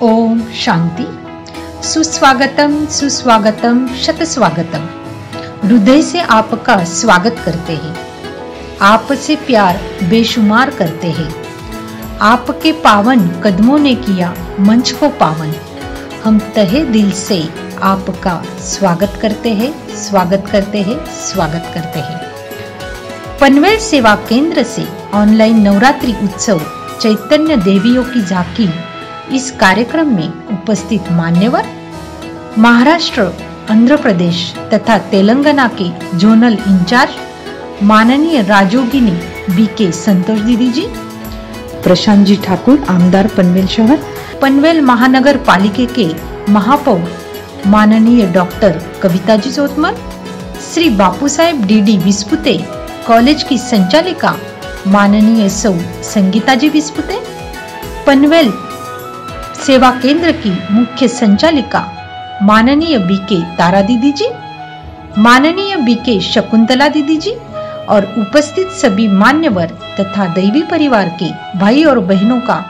ओम शांति। सुस्वागतम सुस्वागतम शतस्वागतम। हृदय से आपका स्वागत करते हैं। आपसे प्यार बेशुमार करते हैं। आपके पावन कदमों ने किया मंच को पावन। हम तहे दिल से आपका स्वागत करते हैं, स्वागत करते हैं, स्वागत करते हैं। पनवेल सेवा केंद्र से ऑनलाइन नवरात्रि उत्सव चैतन्य देवियों की झांकी इस कार्यक्रम में उपस्थित मान्यवर महाराष्ट्र, आंध्र प्रदेश तथा तेलंगाना के जोनल इंचार्ज माननीय राजोगिनी बीके संतोष दीदी जी, प्रशांत जी ठाकुर, आमदार पनवेल शहर, पनवेल महानगर पालिके के महापौर माननीय डॉक्टर कविता जी जोतमल, श्री बापू साहेब डीडी विस्पुते कॉलेज की संचालिका माननीय सौ संगीता जी विस्पुते, पनवेल सेवा केंद्र की मुख्य संचालिका माननीय बीके तारा दीदी जी, माननीय बीके शकुंतला दीदी जी और उपस्थित सभी मान्यवर तथा दैवी परिवार के भाई और बहनों का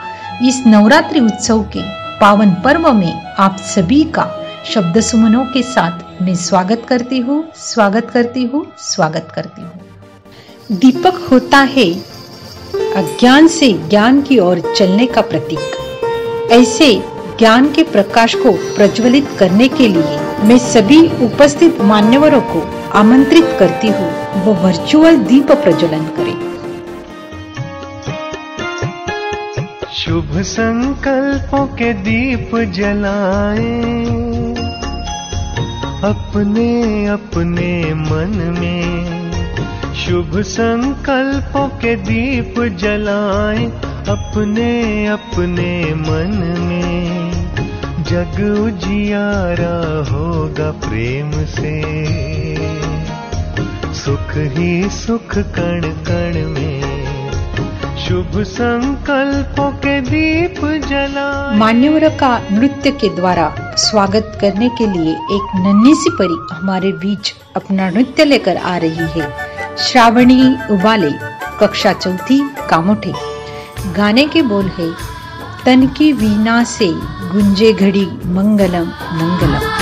इस नवरात्रि उत्सव के पावन पर्व में आप सभी का शब्द सुमनों के साथ मैं स्वागत करती हूँ, स्वागत करती हूँ, स्वागत करती हूँ। दीपक होता है अज्ञान से ज्ञान की ओर चलने का प्रतीक। ऐसे ज्ञान के प्रकाश को प्रज्वलित करने के लिए मैं सभी उपस्थित मान्यवरों को आमंत्रित करती हूँ वो वर्चुअल दीप प्रज्वलन करें। शुभ संकल्पों के दीप जलाएं अपने अपने मन में। शुभ संकल्पों के दीप जलाएं अपने अपने मन में। जग उजियारा होगा प्रेम से, सुख ही सुख कण कण में। शुभ संकल्पों के दीप जलाएं। मान्यवरों का नृत्य के द्वारा स्वागत करने के लिए एक नन्ही सी परी हमारे बीच अपना नृत्य लेकर आ रही है। श्रावणी उबाले, कक्षा चौथी, कामोठे। गाने के बोल है, तन की वीणा से गुंजे घड़ी मंगलम मंगलम।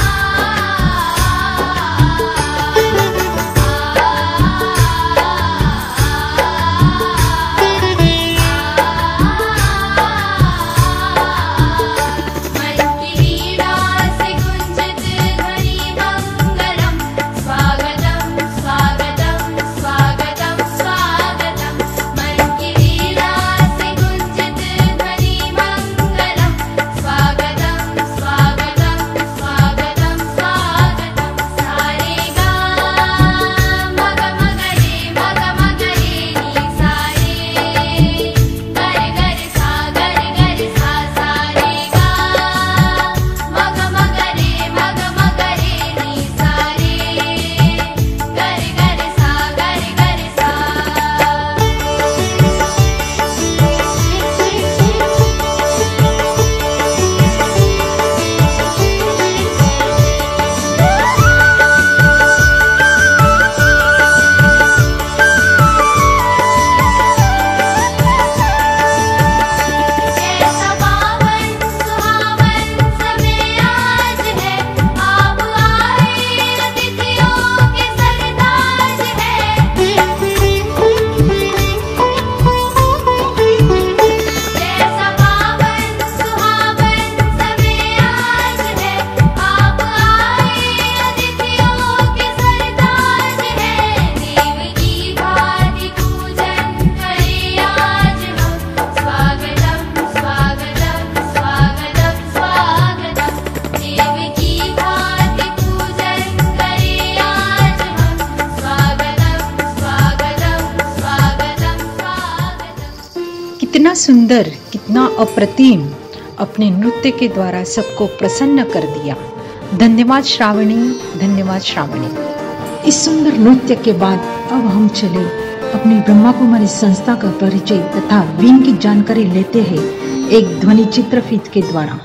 कितना सुंदर, कितना अप्रतिम अपने नृत्य के द्वारा सबको प्रसन्न कर दिया। धन्यवाद श्रावणी, धन्यवाद श्रावणी। इस सुंदर नृत्य के बाद अब हम चले अपनी ब्रह्मा कुमारी संस्था का परिचय तथा विंग की जानकारी लेते हैं एक ध्वनि चित्रफित के द्वारा।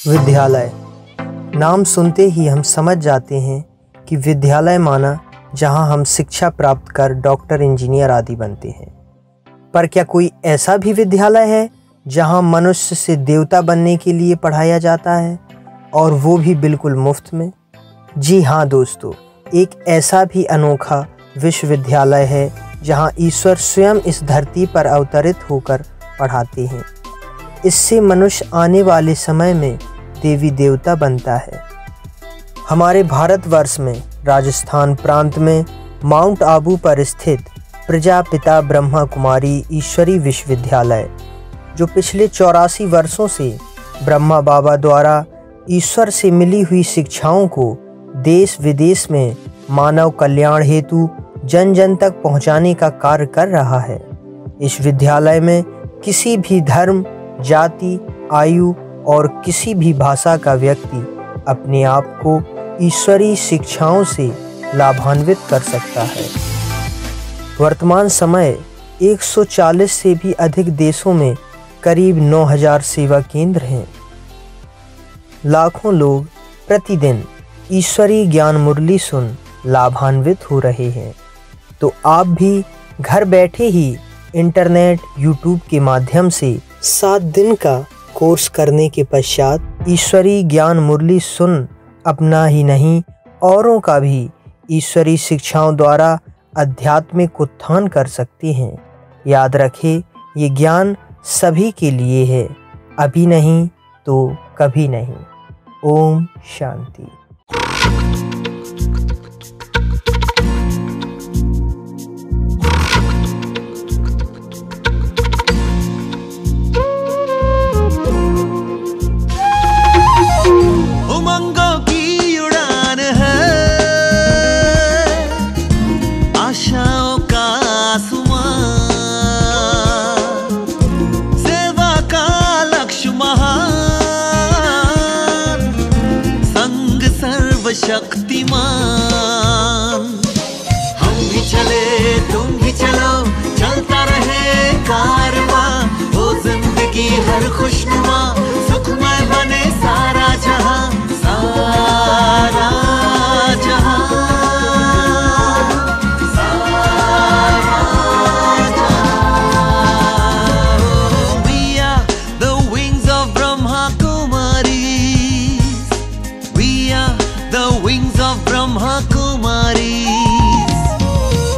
विद्यालय नाम सुनते ही हम समझ जाते हैं कि विद्यालय माना जहां हम शिक्षा प्राप्त कर डॉक्टर, इंजीनियर आदि बनते हैं। पर क्या कोई ऐसा भी विद्यालय है जहां मनुष्य से देवता बनने के लिए पढ़ाया जाता है, और वो भी बिल्कुल मुफ्त में। जी हाँ दोस्तों, एक ऐसा भी अनोखा विश्वविद्यालय है जहां ईश्वर स्वयं इस धरती पर अवतरित होकर पढ़ाते हैं। इससे मनुष्य आने वाले समय में देवी देवता बनता है। हमारे भारतवर्ष में राजस्थान प्रांत में माउंट आबू पर स्थित प्रजापिता ब्रह्मा कुमारी ईश्वरी विश्वविद्यालय, जो पिछले 84 वर्षों से ब्रह्मा बाबा द्वारा ईश्वर से मिली हुई शिक्षाओं को देश विदेश में मानव कल्याण हेतु जन जन तक पहुंचाने का कार्य कर रहा है। इस विद्यालय में किसी भी धर्म, जाति, आयु और किसी भी भाषा का व्यक्ति अपने आप को ईश्वरीय शिक्षाओं से लाभान्वित कर सकता है। वर्तमान समय 140 से भी अधिक देशों में करीब 9000 सेवा केंद्र हैं। लाखों लोग प्रतिदिन ईश्वरीय ज्ञान मुरली सुन लाभान्वित हो रहे हैं। तो आप भी घर बैठे ही इंटरनेट, यूट्यूब के माध्यम से 7 दिन का कोर्स करने के पश्चात ईश्वरीय ज्ञान मुरली सुन अपना ही नहीं औरों का भी ईश्वरीय शिक्षाओं द्वारा आध्यात्मिक उत्थान कर सकते हैं। याद रखें, ये ज्ञान सभी के लिए है, अभी नहीं तो कभी नहीं। ओम शांति। उमंगों की उड़ान है, आशाओं का आसमां, सेवा का लक्ष्य महान, संग सर्वशक्तिमान। हम भी चले तुम भी चलो, चलता रहे कारवां, वो जिंदगी हर खुशनुमा, सुखमय बने सारा जहां, सारा जहां, सारा जहां। We are the wings of Brahma Kumaris. We are the wings of Brahma Kumaris.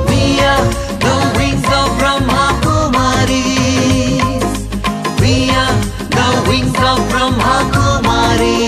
We are the wings of Brahma Kumaris. We are the wings of Brahma Kumaris.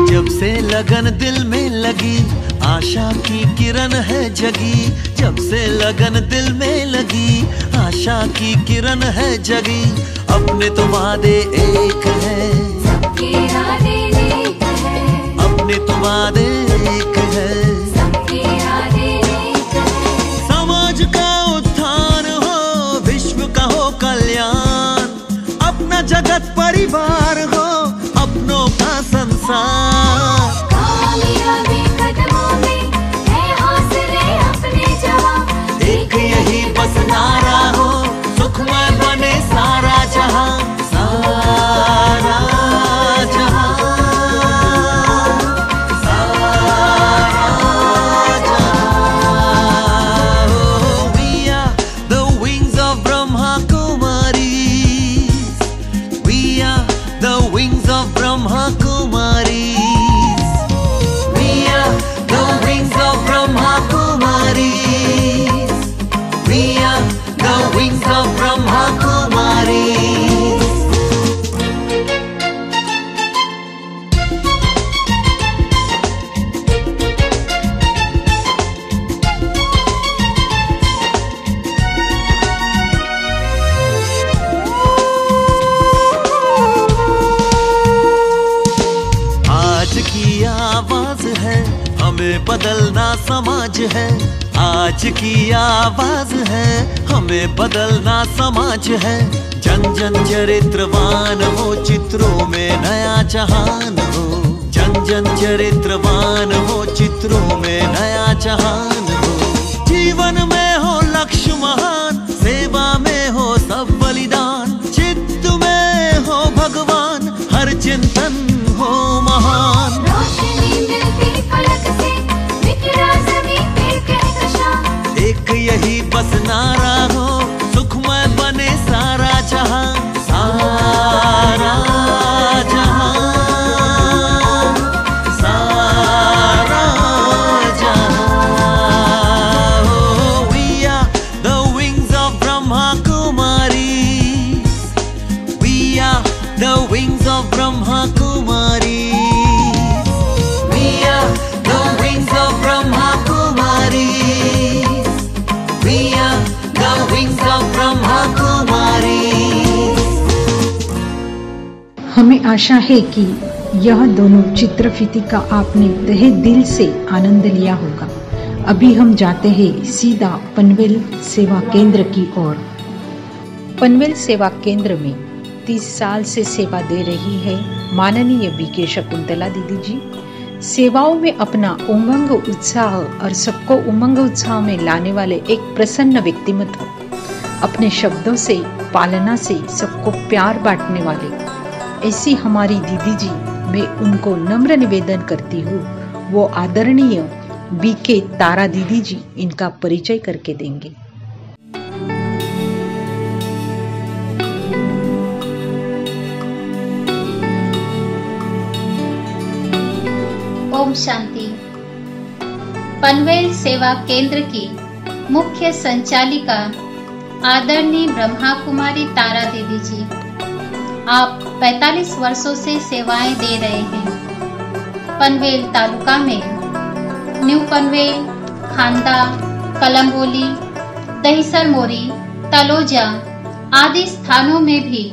जब से लगन दिल में लगी, आशा की किरण है जगी। जब से लगन दिल में लगी, आशा की किरण है जगी। अपने तो वादे एक है, सबके इरादे नेक है। अपने तो वादे एक है, सबके इरादे नेक है। समाज का उत्थान हो, विश्व का हो कल्याण, अपना जगत परिवार हो, अपनों का संसार। कामयाबी कदमों में है, हौसले अपने जवां। एक यही बस नारा हो, सुखमय बने सारा जहां, सारा जहां, सारा जहां। We are the wings of Brahma Kumaris. We are the wings of Brahma Kumaris. We are the wings of Brahma Kumaris. We are the wings of Brahma Kumaris. आज की आवाज है, हमें बदलना समाज है। आज की आवाज है, हमें बदलना समाज है। जन जन चरित्रवान हो, चित्रों में नया जहान हो। जन जन चरित्रवान हो, चित्रों में नया जहान हो। जीवन में हो लक्ष्य महान, सेवा में हो सब बलिदान, चित्त में हो भगवान, हर चिंतन हो महान। रोशनी मिलती फलक से, बिखरा ज़मीं पे कहकशां। एक यही बस नारा हो, सुखमय बने सारा जहां, सारा जहां, सारा जहां। Oh, we are the wings of Brahma Kumaris. We are the wings of Brahma Kumaris. We are the wings of Brahma Kumaris. We are the wings of Brahma Kumaris. हमें आशा है कि यह दोनों चित्रफिती का आपने तहे दिल से आनंद लिया होगा। अभी हम जाते हैं सीधा पनवेल सेवा केंद्र की ओर। पनवेल सेवा केंद्र में 30 साल से सेवा दे रही है माननीय बीके शकुंतला दीदी जी। सेवाओं में अपना उमंग उत्साह और सबको उमंग उत्साह में लाने वाले एक प्रसन्न व्यक्तिमत्व, अपने शब्दों से पालना से सबको प्यार बांटने वाले ऐसी हमारी दीदी जी, मैं उनको नम्र निवेदन करती हूँ वो आदरणीय बीके तारा दीदी जी इनका परिचय करके देंगे। ओम शांति। पनवेल सेवा केंद्र की मुख्य संचालिका आदरणीय ब्रह्मा कुमारी तारा दीदी जी, आप 45 वर्षों से सेवाएं दे रहे हैं। पनवेल तालुका में न्यू पनवेल, खांदा, कलम्बोली, दहिसर मोरी, तलोजा आदि स्थानों में भी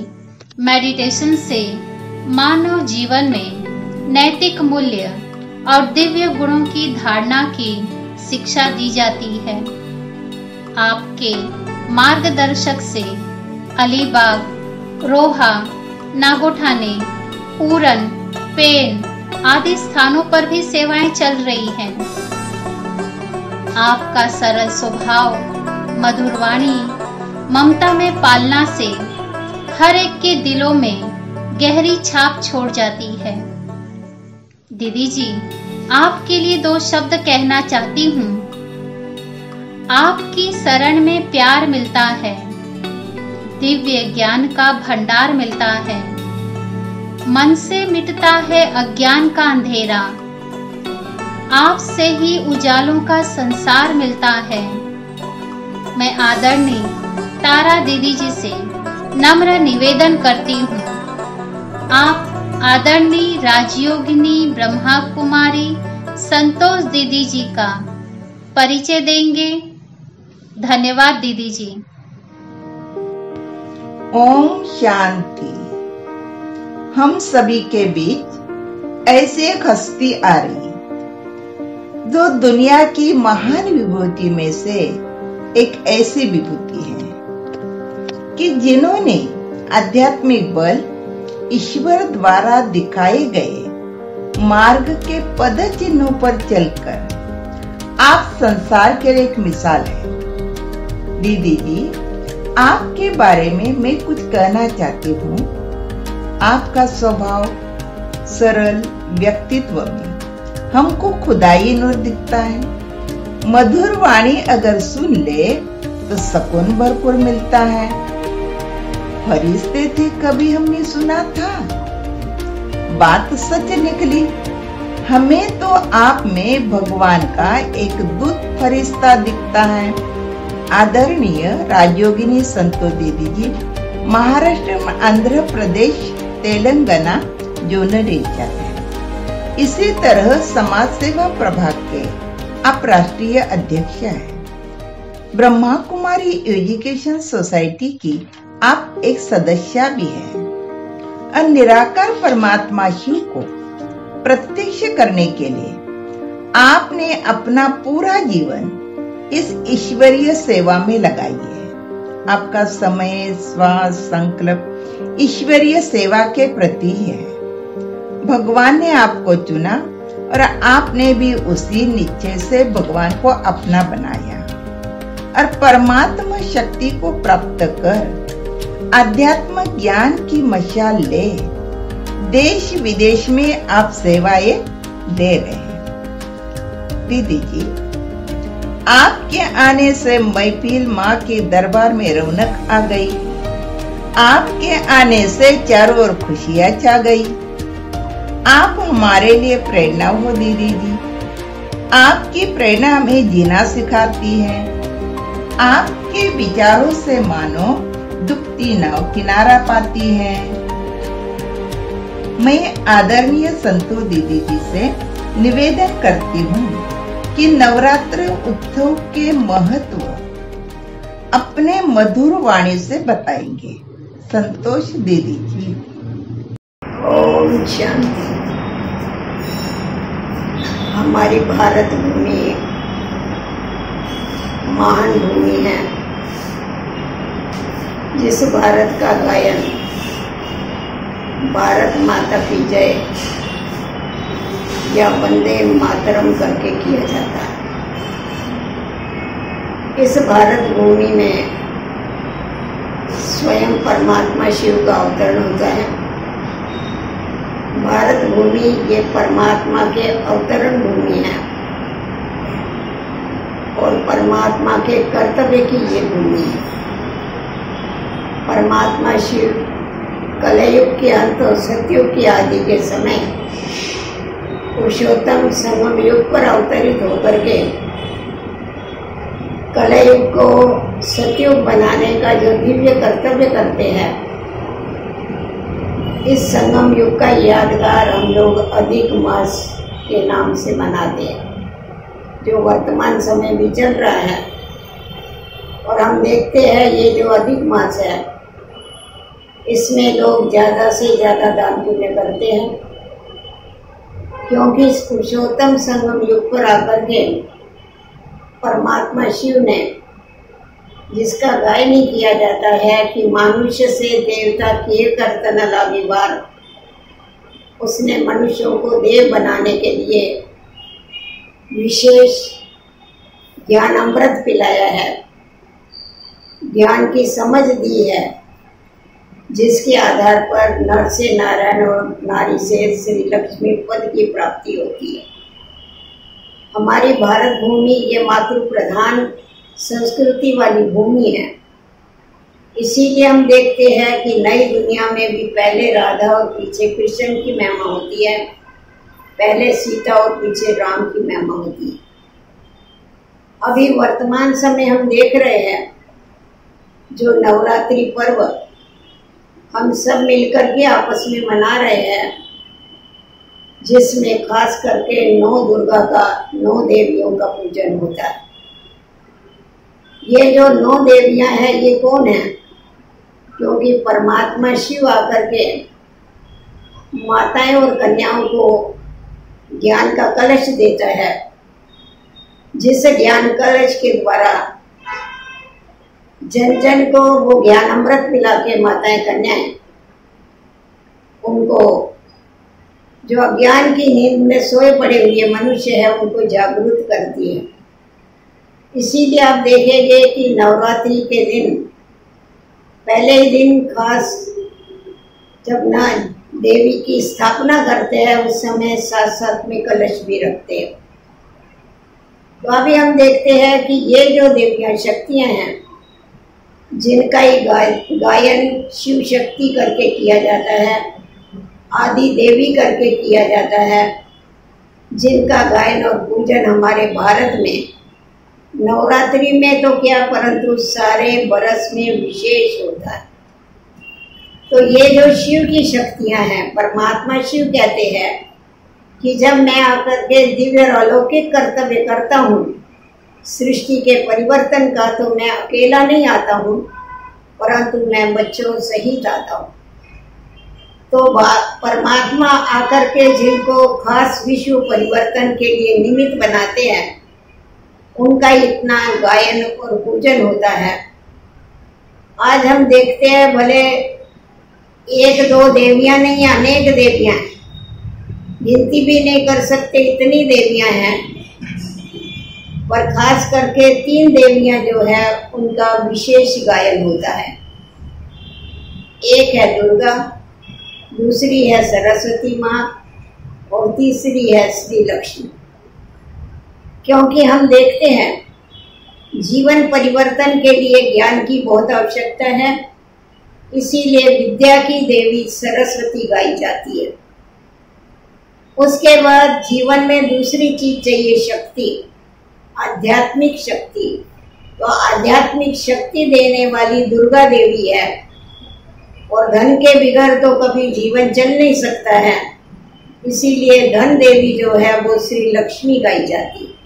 मेडिटेशन से मानव जीवन में नैतिक मूल्य और दिव्य गुणों की धारणा की शिक्षा दी जाती है। आपके मार्गदर्शक से अलीबाग, रोहा, नागोठाने, पूरन, पेन आदि स्थानों पर भी सेवाएं चल रही हैं। आपका सरल स्वभाव, मधुर वाणी, ममता में पालना से हर एक के दिलों में गहरी छाप छोड़ जाती है। दीदी जी, आपके लिए 2 शब्द कहना चाहती हूँ। आपकी शरण में प्यार मिलता है, दिव्य ज्ञान का भंडार मिलता है, मन से मिटता है अज्ञान का अंधेरा, आपसे ही उजालों का संसार मिलता है। मैं आदरणीय तारा दीदी जी से नम्र निवेदन करती हूँ, आप आदरणीय राजयोगिनी ब्रह्मा कुमारी संतोष दीदी जी का परिचय देंगे। धन्यवाद दीदी जी। ओम शांति। हम सभी के बीच ऐसी एक हस्ती आ रही जो दुनिया की महान विभूति में से एक ऐसी विभूति है कि जिन्होंने आध्यात्मिक बल ईश्वर द्वारा दिखाए गए मार्ग के पद चिन्हों पर चलकर आप संसार के एक मिसाल है। दीदी जी, आपके बारे में मैं कुछ कहना चाहती हूँ। आपका स्वभाव सरल व्यक्तित्व में हमको खुदाई नूर दिखता है। मधुर वाणी अगर सुन ले तो सुकून भरपूर मिलता है। फरिश्ते थे कभी हमने सुना था, बात सच निकली। हमें तो आप में भगवान का एक दूत फरिश्ता दिखता है। आदरणीय राजयोगिनी संतोष दीदी जी महाराष्ट्र में आंध्र प्रदेश तेलंगाना जोनल इंचार्ज है। इसी तरह समाज सेवा प्रभाग के आप राष्ट्रीय अध्यक्ष हैं। ब्रह्मा कुमारी एजुकेशन सोसाइटी की आप एक सदस्य भी हैं। और निराकार परमात्मा शिव को प्रत्यक्ष करने के लिए आपने अपना पूरा जीवन इस ईश्वरीय सेवा में लगाई है। आपका समय, श्वास, संकल्प ईश्वरीय सेवा के प्रति है। भगवान ने आपको चुना और आपने भी उसी निश्चय से भगवान को अपना बनाया। और परमात्मा शक्ति को प्राप्त कर आध्यात्म ज्ञान की मशाल ले देश विदेश में आप सेवाएं दे रहे हैं। दीदी जी, आपके आने से महफिल माँ के दरबार में रौनक आ गई। आपके आने से चारों ओर खुशियां छा गई। आप हमारे लिए प्रेरणा हो दीदी जी। आपकी प्रेरणा हमें जीना सिखाती है। आपके विचारों से मानो दुखती नाव किनारा पाती है। मैं आदरणीय संतू दीदी जी से निवेदन करती हूँ कि नवरात्र उत्सव के महत्व अपने मधुर वाणी से बताएंगे। संतोष दीदी जी। ओम शांति। हमारी भारत भूमि महान भूमि है, जिस भारत का गायन भारत माता की जय या वंदे मातरम करके किया जाता है। इस भारत भूमि में स्वयं परमात्मा शिव का अवतरण होता है। भारत भूमि ये परमात्मा के अवतरण भूमि है और परमात्मा के कर्तव्य की ये भूमि है। परमात्मा शिव कलयुग के अंत और सतयुग की आदि के समय पुरुषोत्तम संगम युग पर अवतरित होकर के कलयुग को सतयुग बनाने का जो दिव्य कर्तव्य करते हैं, इस संगम युग का यादगार हम लोग अधिक मास के नाम से मनाते हैं, जो वर्तमान समय भी चल रहा है। और हम देखते हैं ये जो अधिक मास है, इसमें लोग ज़्यादा से ज़्यादा दान पुण्य करते हैं, क्योंकि इस पुरुषोत्तम संगम युग पर आकर के परमात्मा शिव ने, जिसका गायन ही किया जाता है कि मनुष्य से देवता किए करतन लागे बार, उसने मनुष्यों को देव बनाने के लिए विशेष ज्ञान अमृत पिलाया है, ज्ञान की समझ दी है, जिसके आधार पर नर से नारायण और नारी से श्री लक्ष्मी पद की प्राप्ति होती है। हमारी भारत भूमि ये मातृ प्रधान संस्कृति वाली भूमि है। इसीलिए हम देखते हैं कि नई दुनिया में भी पहले राधा और पीछे कृष्ण की महिमा होती है, पहले सीता और पीछे राम की महिमा होती है। अभी वर्तमान समय हम देख रहे हैं जो नवरात्रि पर्व हम सब मिलकर के आपस में मना रहे हैं, जिसमें खास करके 9 दुर्गा का 9 देवियों का पूजन होता है। ये जो 9 देवियां हैं ये कौन है? क्योंकि परमात्मा शिव आकर के माताएं और कन्याओं को ज्ञान का कलश देता है, जिस ज्ञान कलश के द्वारा जन जन को वो ज्ञान अमृत पिला के माताएं कन्याएं उनको जो अज्ञान की नींद में सोए पड़े हुए मनुष्य है उनको जागरूक करती है। इसीलिए आप देखेंगे कि नवरात्रि के दिन पहले ही दिन खास जब ना देवी की स्थापना करते हैं उस समय साथ साथ में कलश भी रखते हैं। तो अभी हम देखते हैं कि ये जो देवियां शक्तियां हैं, जिनका ही गायन शिव शक्ति करके किया जाता है, आदि देवी करके किया जाता है, जिनका गायन और पूजन हमारे भारत में नवरात्रि में तो क्या परंतु सारे बरस में विशेष होता है। तो ये जो शिव की शक्तियां हैं, परमात्मा शिव कहते हैं कि जब मैं आकर के दिव्य और अलौकिक कर्तव्य करता हूँ सृष्टि के परिवर्तन का, तो मैं अकेला नहीं आता हूँ, परंतु मैं बच्चों सहित आता हूँ। तो परमात्मा आकर के जिनको खास विश्व परिवर्तन के लिए निमित्त बनाते हैं, उनका इतना गायन और पूजन होता है। आज हम देखते हैं भले 1-2 देवियां नहीं, अनेक देवियां हैं, गिनती भी नहीं कर सकते, इतनी देवियां हैं। पर खास करके 3 देवियां जो है उनका विशेष गायन होता है। एक है दुर्गा, दूसरी है सरस्वती माँ और तीसरी है श्री लक्ष्मी। क्योंकि हम देखते हैं जीवन परिवर्तन के लिए ज्ञान की बहुत आवश्यकता है, इसीलिए विद्या की देवी सरस्वती गाई जाती है। उसके बाद जीवन में दूसरी चीज चाहिए शक्ति, आध्यात्मिक शक्ति। तो आध्यात्मिक शक्ति देने वाली दुर्गा देवी है, और धन के बिगड़ तो कभी जीवन चल नहीं सकता है, इसीलिए धन देवी जो है वो श्री लक्ष्मी गाई जाती है।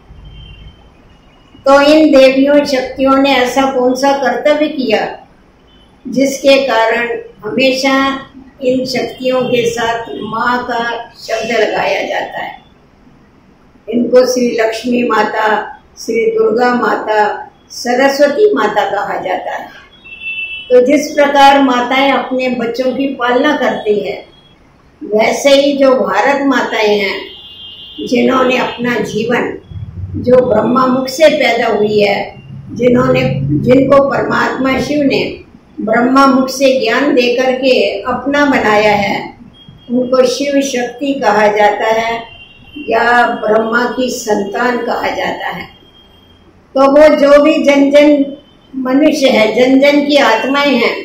तो इन देवियों शक्तियों ने ऐसा कौन सा कर्तव्य किया जिसके कारण हमेशा इन शक्तियों के साथ माँ का शब्द लगाया जाता है। इनको श्री लक्ष्मी माता, श्री दुर्गा माता, सरस्वती माता कहा जाता है। तो जिस प्रकार माताएं अपने बच्चों की पालना करती है, वैसे ही जो भारत माताएं हैं जिन्होंने अपना जीवन, जो ब्रह्मा मुख से पैदा हुई है, जिनको परमात्मा शिव ने ब्रह्मा मुख से ज्ञान दे करके अपना बनाया है, उनको शिव शक्ति कहा जाता है या ब्रह्मा की संतान कहा जाता है। तो वो जो भी जन जन मनुष्य है, जन जन की आत्माएं हैं,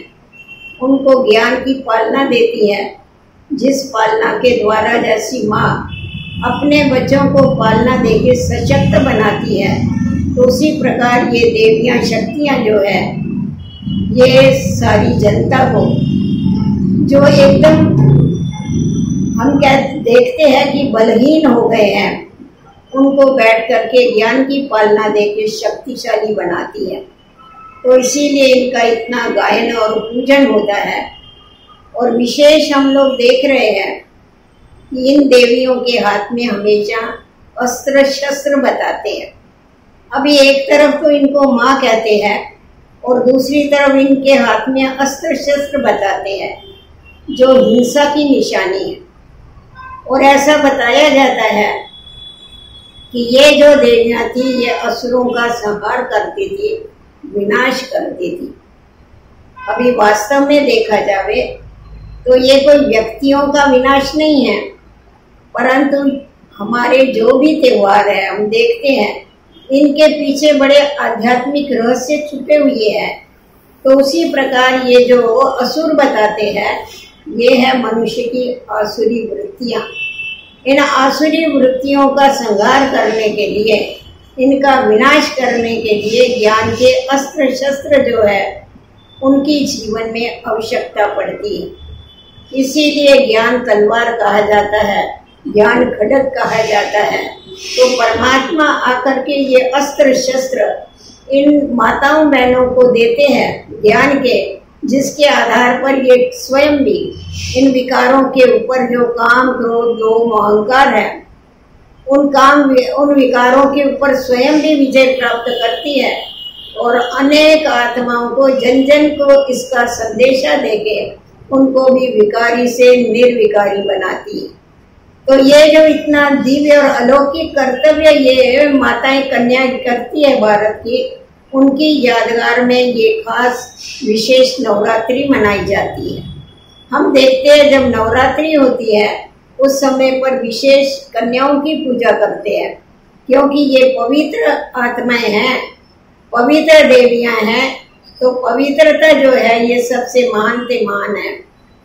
उनको ज्ञान की पालना देती है। जिस पालना के द्वारा जैसी माँ अपने बच्चों को पालना देके सशक्त बनाती है, तो उसी प्रकार ये देवियां शक्तियां जो है ये सारी जनता को, जो एकदम हम देखते हैं कि बलहीन हो गए हैं, उनको बैठ करके ज्ञान की पालना देके शक्तिशाली बनाती है। तो इसीलिए इनका इतना गायन और पूजन होता है। और विशेष हम लोग देख रहे हैं कि इन देवियों के हाथ में हमेशा अस्त्र शस्त्र बताते हैं। अभी एक तरफ तो इनको माँ कहते हैं और दूसरी तरफ इनके हाथ में अस्त्र शस्त्र बताते हैं, जो हिंसा की निशानी है। और ऐसा बताया जाता है कि ये जो देवियां थी ये असुरों का संहार करती थी, विनाश करती थी। अभी वास्तव में देखा जावे तो ये कोई व्यक्तियों का विनाश नहीं है, परंतु हमारे जो भी त्योहार है हम देखते हैं इनके पीछे बड़े आध्यात्मिक रहस्य छुपे हुए हैं। तो उसी प्रकार ये जो असुर बताते हैं, ये है मनुष्य की आसुरी वृत्तियां। इन आसुरी वृत्तियों का संहार करने के लिए, इनका विनाश करने के लिए ज्ञान के अस्त्र शस्त्र जो है उनकी जीवन में आवश्यकता पड़ती है। इसीलिए ज्ञान तलवार कहा जाता है, ज्ञान खड्ग कहा जाता है। तो परमात्मा आकर के ये अस्त्र शस्त्र इन माताओं बहनों को देते हैं ज्ञान के, जिसके आधार पर ये स्वयं भी इन विकारों के ऊपर, जो काम, क्रोध, लोभ, अहंकार है, उन विकारों के ऊपर स्वयं भी विजय प्राप्त करती है और अनेक आत्माओं को, जन जन को इसका संदेशा देके उनको भी विकारी से निर्विकारी बनाती है। तो ये जो इतना दिव्य और अलौकिक कर्तव्य ये माताएं कन्या करती है भारत की, उनकी यादगार में ये खास विशेष नवरात्रि मनाई जाती है। हम देखते हैं जब नवरात्रि होती है उस समय पर विशेष कन्याओं की पूजा करते हैं, क्योंकि ये पवित्र आत्माएं हैं, पवित्र देवियां हैं। तो पवित्रता जो है ये सबसे महान से महान है।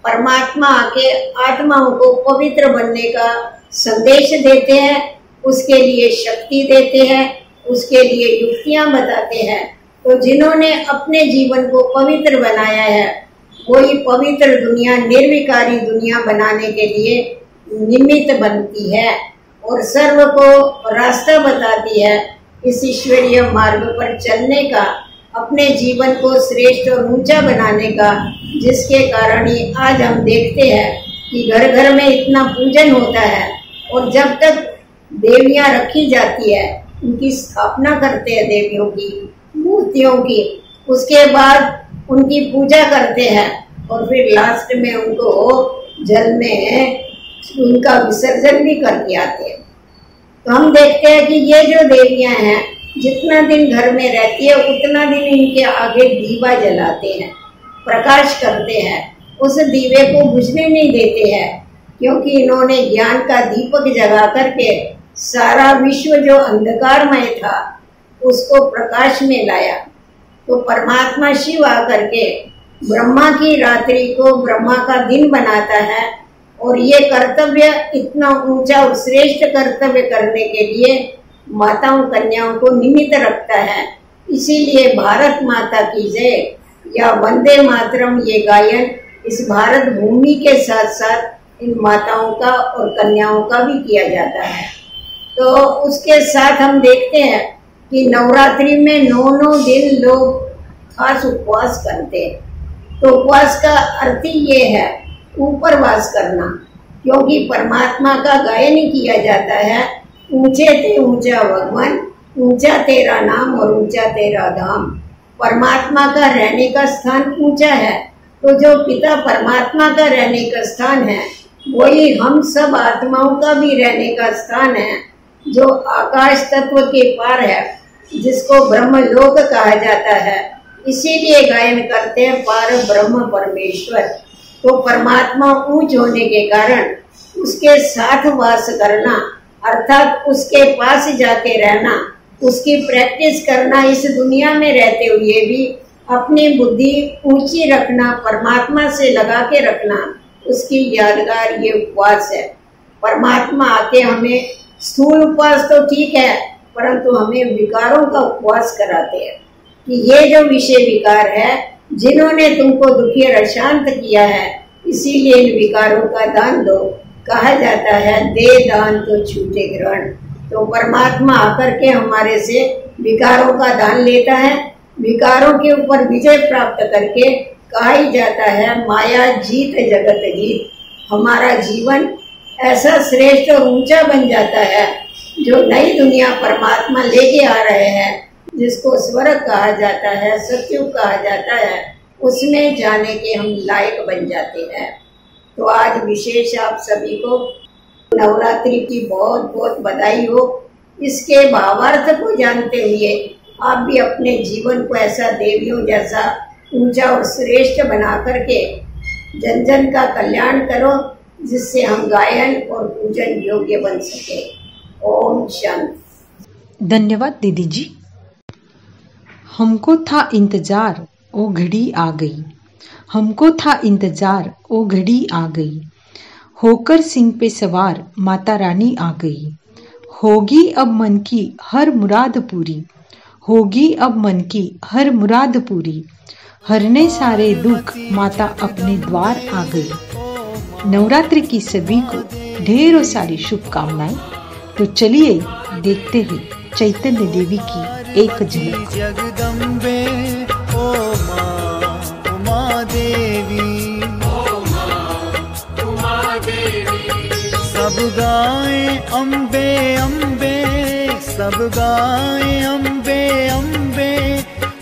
परमात्मा आके आत्माओं को पवित्र बनने का संदेश देते हैं, उसके लिए शक्ति देते हैं, उसके लिए युक्तियां बताते हैं। तो जिन्होंने अपने जीवन को पवित्र बनाया है, वही पवित्र दुनिया, निर्विकारी दुनिया बनाने के लिए निमित्त बनती है और सर्व को रास्ता बताती है इस ईश्वरीय मार्ग पर चलने का, अपने जीवन को श्रेष्ठ और ऊंचा बनाने का, जिसके कारण ही आज हम देखते हैं कि घर घर में इतना पूजन होता है। और जब तक देवियां रखी जाती है, उनकी स्थापना करते हैं देवियों की मूर्तियों की, उसके बाद उनकी पूजा करते हैं और फिर लास्ट में उनको जल में उनका विसर्जन भी करके आते हैं। तो हम देखते हैं कि ये जो देवियां हैं जितना दिन घर में रहती है उतना दिन इनके आगे दीवा जलाते हैं, प्रकाश करते हैं, उस दीवे को बुझने नहीं देते हैं, क्योंकि इन्होंने ज्ञान का दीपक जगा करके सारा विश्व जो अंधकारमय था उसको प्रकाश में लाया। तो परमात्मा शिव आकर के ब्रह्मा की रात्रि को ब्रह्मा का दिन बनाता है, और ये कर्तव्य इतना ऊंचा और श्रेष्ठ कर्तव्य करने के लिए माताओं कन्याओं को निमित्त रखता है। इसीलिए भारत माता की जय या वंदे मातरम ये गायन इस भारत भूमि के साथ साथ इन माताओं का और कन्याओं का भी किया जाता है। तो उसके साथ हम देखते हैं कि नवरात्रि में 9 दिन लोग खास उपवास करते हैं। तो उपवास का अर्थ ही ये है ऊपरवास करना, क्योंकि परमात्मा का गायन किया जाता है। ऊंचे ते ऊंचा भगवान, ऊंचा तेरा नाम और ऊंचा तेरा धाम। परमात्मा का रहने का स्थान ऊंचा है, तो जो पिता परमात्मा का रहने का स्थान है वही हम सब आत्माओं का भी रहने का स्थान है, जो आकाश तत्व के पार है, जिसको ब्रह्मलोक कहा जाता है। इसीलिए गायन करते हैं पार ब्रह्म परमेश्वर। तो परमात्मा ऊंच होने के कारण उसके साथ वास करना, अर्थात उसके पास जाके रहना, उसकी प्रैक्टिस करना, इस दुनिया में रहते हुए भी अपनी बुद्धि ऊंची रखना, परमात्मा से लगा के रखना, उसकी यादगार ये उपवास है। परमात्मा आके हमें स्थूल उपवास तो ठीक है, परंतु हमें विकारों का उपवास कराते हैं कि ये जो विषय विकार है, जिन्होंने तुमको दुखी और अशांत किया है, इसीलिए इन विकारों का दान दो। कहा जाता है दे दान तो छूटे ग्रहण। तो परमात्मा आकर के हमारे से विकारों का दान लेता है, विकारों के ऊपर विजय प्राप्त करके कहा ही जाता है माया जीत जगत जीत। हमारा जीवन ऐसा श्रेष्ठ और ऊंचा बन जाता है, जो नई दुनिया परमात्मा लेके आ रहे हैं, जिसको स्वर्ग कहा जाता है, सत्युग कहा जाता है, उसमें जाने के हम लायक बन जाते हैं। तो आज विशेष आप सभी को नवरात्रि की बहुत बहुत बधाई हो। इसके भावार्थ को जानते हुए आप भी अपने जीवन को ऐसा देवियों जैसा ऊंचा और श्रेष्ठ बना करके जन जन का कल्याण करो, जिससे हम गायन और पूजन योग्य बन सके। ओम शांति। धन्यवाद दीदी जी। हमको था इंतजार, ओ घड़ी आ गई। हमको था इंतजार, ओ घड़ी आ गई। होकर सिंह पे सवार माता रानी आ गई। होगी अब मन की हर मुराद पूरी। होगी अब मन की हर मुराद पूरी। हरने सारे दुख माता अपने द्वार आ गई। नवरात्रि की सभी को ढेरों सारी शुभकामनाएं। तो चलिए देखते हैं चैतन्य देवी की एक झलक। जगदम्बे ओ माँ उमा देवी, सब गाए अम्बे अम्बे, सब गाए अम्बे अम्बे।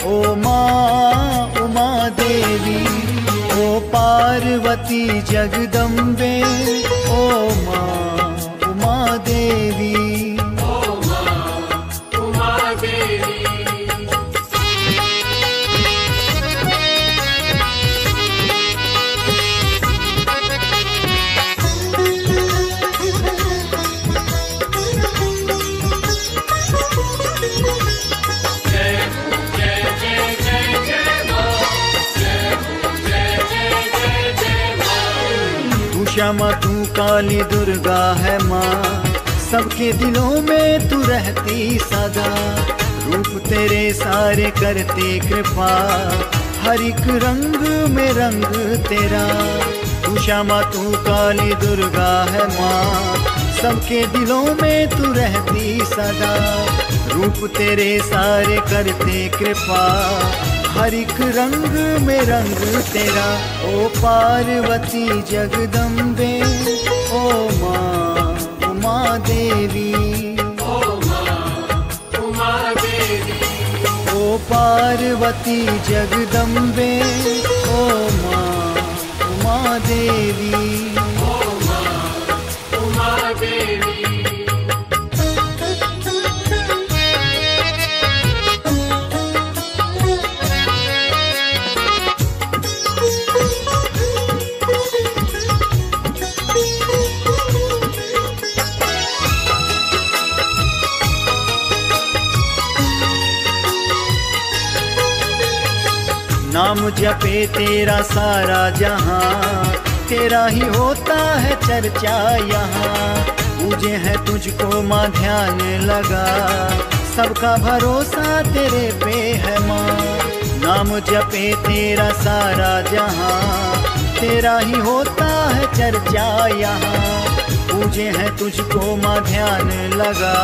ओ माँ उमा देवी, ओ पार्वती जगदम्बे, ओ माँ उमा देवी। श्यामा तू काली दुर्गा है माँ, सबके दिलों में तू रहती सदा। रूप तेरे सारे करते कृपा, हर एक रंग में रंग तेरा। तू श्यामा तू काली दुर्गा है माँ, सबके दिलों में तू रहती सदा। रूप तेरे सारे करते कृपा, हर एक रंग में रंग तेरा। ओ पार्वती जगदम्बे, ओ माँ उमा देवी, ओ पार्वती जगदम्बे, ओ माँ उमा देवी। जपे तेरा सारा जहां, तेरा ही होता है चर्चा यहाँ। पूजे है तुझको माँ ध्यान लगा, सबका भरोसा तेरे पे है माँ। नाम जपे तेरा सारा जहां, तेरा ही होता है चर्चा यहाँ। पूजे है तुझको माँ ध्यान लगा,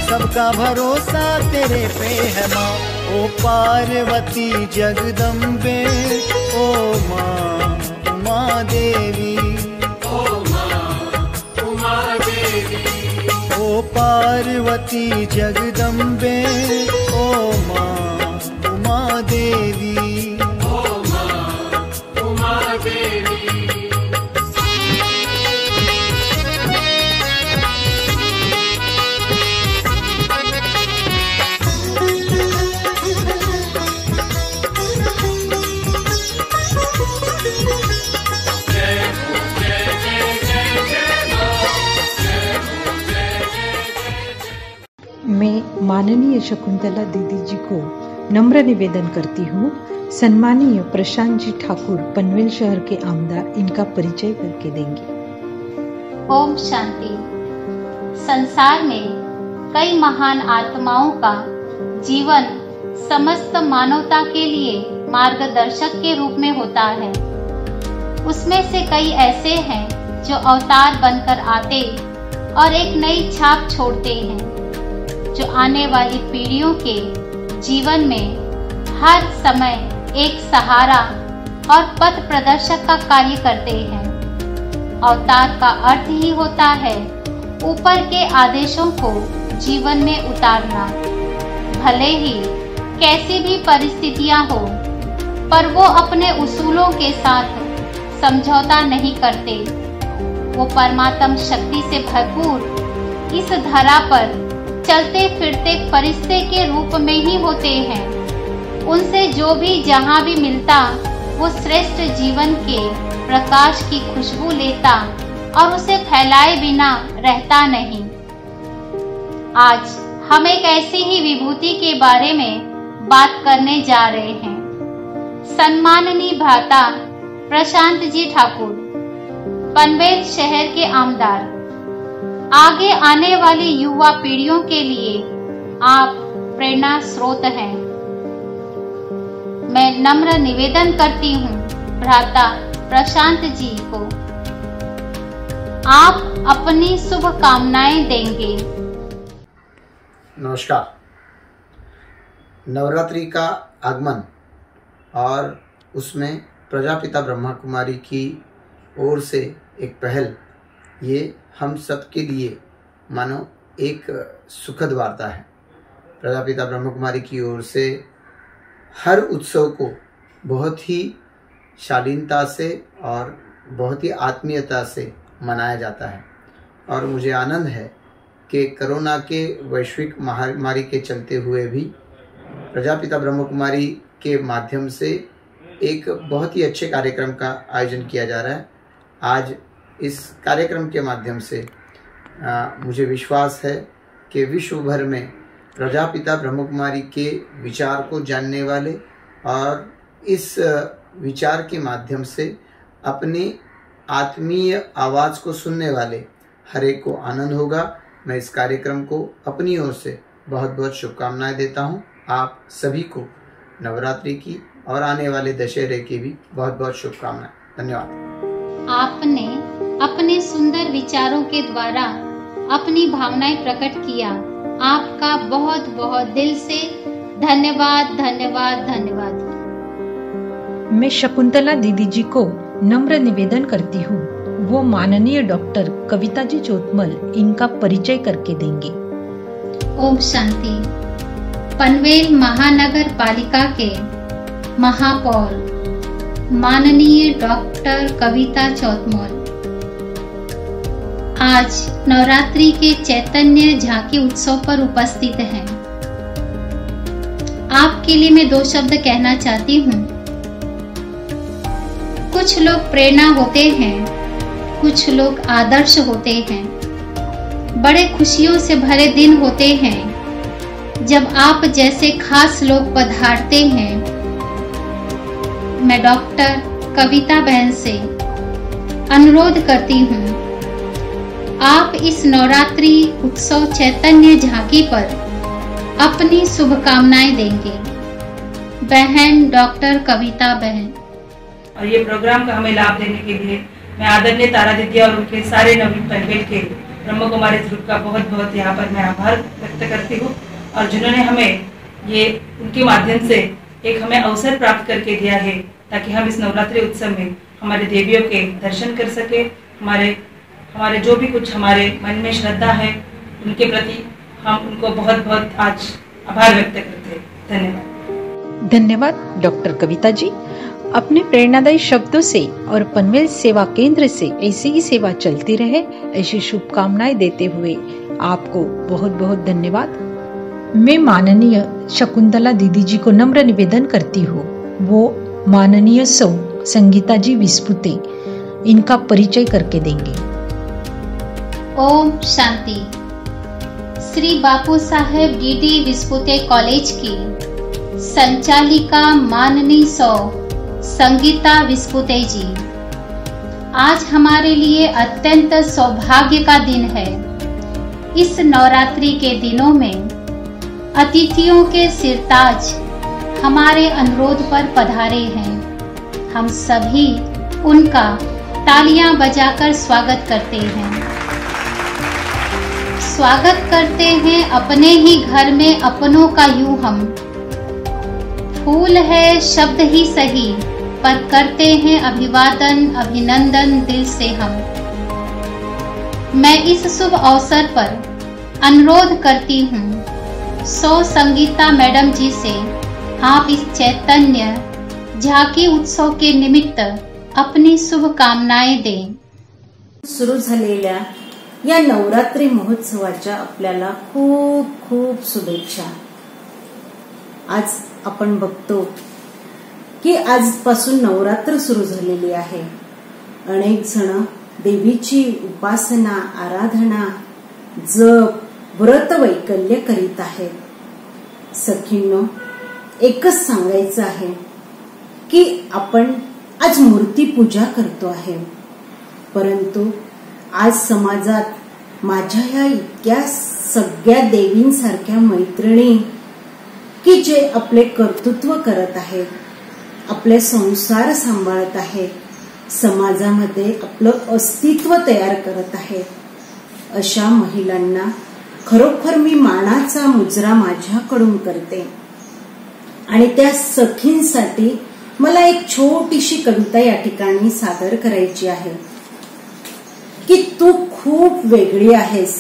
सबका भरोसा तेरे पे है माँ। ओ पार्वती जगदम्बे, ओ माँ उमा देवी, ओ माँ उमा देवी। ओ पार्वती जगदम्बे, ओ माँ उमा देवी, ओ माँ उमा देवी। मैं माननीय शकुंतला दीदी जी को नम्र निवेदन करती हूँ, सम्मानीय प्रशांत जी ठाकुर पनवेल शहर के आमदार इनका परिचय करके देंगे। ओम शांति। संसार में कई महान आत्माओं का जीवन समस्त मानवता के लिए मार्गदर्शक के रूप में होता है। उसमें से कई ऐसे हैं जो अवतार बनकर आते और एक नई छाप छोड़ते हैं, जो आने वाली पीढ़ियों के जीवन में हर समय एक सहारा और पथ प्रदर्शक का कार्य करते हैं। अवतार का अर्थ ही होता है ऊपर के आदेशों को जीवन में उतारना। भले ही कैसी भी परिस्थितियां हो, पर वो अपने उसूलों के साथ समझौता नहीं करते। वो परमात्म शक्ति से भरपूर इस धरा पर चलते फिरते फरिश्ते के रूप में ही होते हैं। उनसे जो भी जहाँ भी मिलता, वो श्रेष्ठ जीवन के प्रकाश की खुशबू लेता और उसे फैलाए बिना रहता नहीं। आज हम एक ऐसी ही विभूति के बारे में बात करने जा रहे हैं। सम्माननीय भ्राता प्रशांत जी ठाकुर, पनवेल शहर के आमदार, आगे आने वाली युवा पीढ़ियों के लिए आप प्रेरणा स्रोत हैं। मैं नम्र निवेदन करती हूँ भ्राता प्रशांत जी को, आप अपनी शुभकामनाएं देंगे। नमस्कार। नवरात्रि का आगमन और उसमें प्रजापिता ब्रह्मा कुमारी की ओर से एक पहल, ये हम सब के लिए मानो एक सुखद वार्ता है। प्रजापिता ब्रह्मा कुमारी की ओर से हर उत्सव को बहुत ही शालीनता से और बहुत ही आत्मीयता से मनाया जाता है। और मुझे आनंद है कि कोरोना के वैश्विक महामारी के चलते हुए भी प्रजापिता ब्रह्मा कुमारी के माध्यम से एक बहुत ही अच्छे कार्यक्रम का आयोजन किया जा रहा है। आज इस कार्यक्रम के माध्यम से मुझे विश्वास है कि विश्व भर में प्रजापिता ब्रह्मा कुमारी के विचार को जानने वाले और इस विचार के माध्यम से अपनी आत्मीय आवाज़ को सुनने वाले हर एक को आनंद होगा। मैं इस कार्यक्रम को अपनी ओर से बहुत बहुत शुभकामनाएं देता हूं। आप सभी को नवरात्रि की और आने वाले दशहरे की भी बहुत बहुत शुभकामनाएं। धन्यवाद। आपने अपने सुंदर विचारों के द्वारा अपनी भावनाएं प्रकट किया। आपका बहुत बहुत दिल से धन्यवाद धन्यवाद धन्यवाद। मैं शकुंतला दीदी जी को नम्र निवेदन करती हूँ, वो माननीय डॉक्टर कविता जी चोतमल इनका परिचय करके देंगे। ओम शांति। पनवेल महानगर पालिका के महापौर माननीय डॉक्टर कविता चौतमल आज नवरात्रि के चैतन्य झांकी उत्सव पर उपस्थित हैं। आपके लिए मैं 2 शब्द कहना चाहती हूँ। कुछ लोग प्रेरणा होते हैं, कुछ लोग आदर्श होते हैं। बड़े खुशियों से भरे दिन होते हैं जब आप जैसे खास लोग पधारते हैं। मैं डॉक्टर कविता बहन से अनुरोध करती हूँ, आप इस नवरात्रि उत्सव चैतन्य झांकी पर अपनी शुभकामनाएं देंगे। बहन डॉक्टर कविता बहन। और ये प्रोग्राम का हमें लाभ देने के लिए मैं आदरणीय तारा दीदी और उनके सारे नवीन पनवेल के ब्रह्म कुमारी ग्रुप का बहुत बहुत यहाँ पर मैं आभार व्यक्त करती हूँ, और जिन्होंने हमें ये उनके माध्यम से एक हमें अवसर प्राप्त करके दिया है ताकि हम इस नवरात्रि उत्सव में हमारे देवियों के दर्शन कर सके। हमारे जो भी कुछ हमारे मन में श्रद्धा है उनके प्रति हम उनको बहुत बहुत आज आभार व्यक्त करते हैं। धन्यवाद। धन्यवाद डॉक्टर कविता जी। अपने प्रेरणादायी शब्दों से और पनवेल सेवा केंद्र से ऐसी ही सेवा चलती रहे, ऐसी शुभकामनाएं देते हुए आपको बहुत बहुत धन्यवाद। मैं माननीय शकुंतला दीदी जी को नम्र निवेदन करती हूँ, वो माननीय सौ संगीता जी विस्पुते इनका परिचय करके देंगे। ओम शांति। श्री बापू साहेब डीडी विस्पुते कॉलेज की संचालिका माननीय सौ संगीता विस्पुते जी, आज हमारे लिए अत्यंत सौभाग्य का दिन है। इस नवरात्रि के दिनों में अतिथियों के सिरताज हमारे अनुरोध पर पधारे हैं। हम सभी उनका तालियां बजाकर स्वागत करते हैं। स्वागत करते हैं अपने ही घर में अपनों का यूं हम। फूल है शब्द ही सही पर करते हैं अभिवादन अभिनंदन दिल से हम। मैं इस शुभ अवसर पर अनुरोध करती हूँ सौ संगीता मैडम जी से, आप इस चैतन्य झांकी उत्सव के निमित्त अपनी शुभकामनाएं दें। सुरू झालेल्या या नवरात्री महोत्सवाच्या आपल्याला खूप खूप शुभेच्छा। आज आपण बघतो की आजपासून नवरात्र सुरू झालेली आहे। अनेक जण देवीची उपासना आराधना जप व्रत वैकल्य करीत आहेत। सखींनो, एकच सांगायचं आहे की आपण आज मूर्ती पूजा करतो आहे, परंतु आज समाजात माझ्या या इतक्या सगळ्या देवींसारख्या मैत्रिणी की जे आपले कर्तृत्व करत आहेत, आपले संसार सांभाळत आहेत, समाजामध्ये आपलं अस्तित्व तयार करत आहेत, अशा महिलांना खरोखर मी मानाचा मुजरा माझ्याकडून करते। आणि त्या सखींसाठी मला एक छोटीशी कविता या ठिकाणी सादर करायची आहे की तू खूप वेगळी आहेस,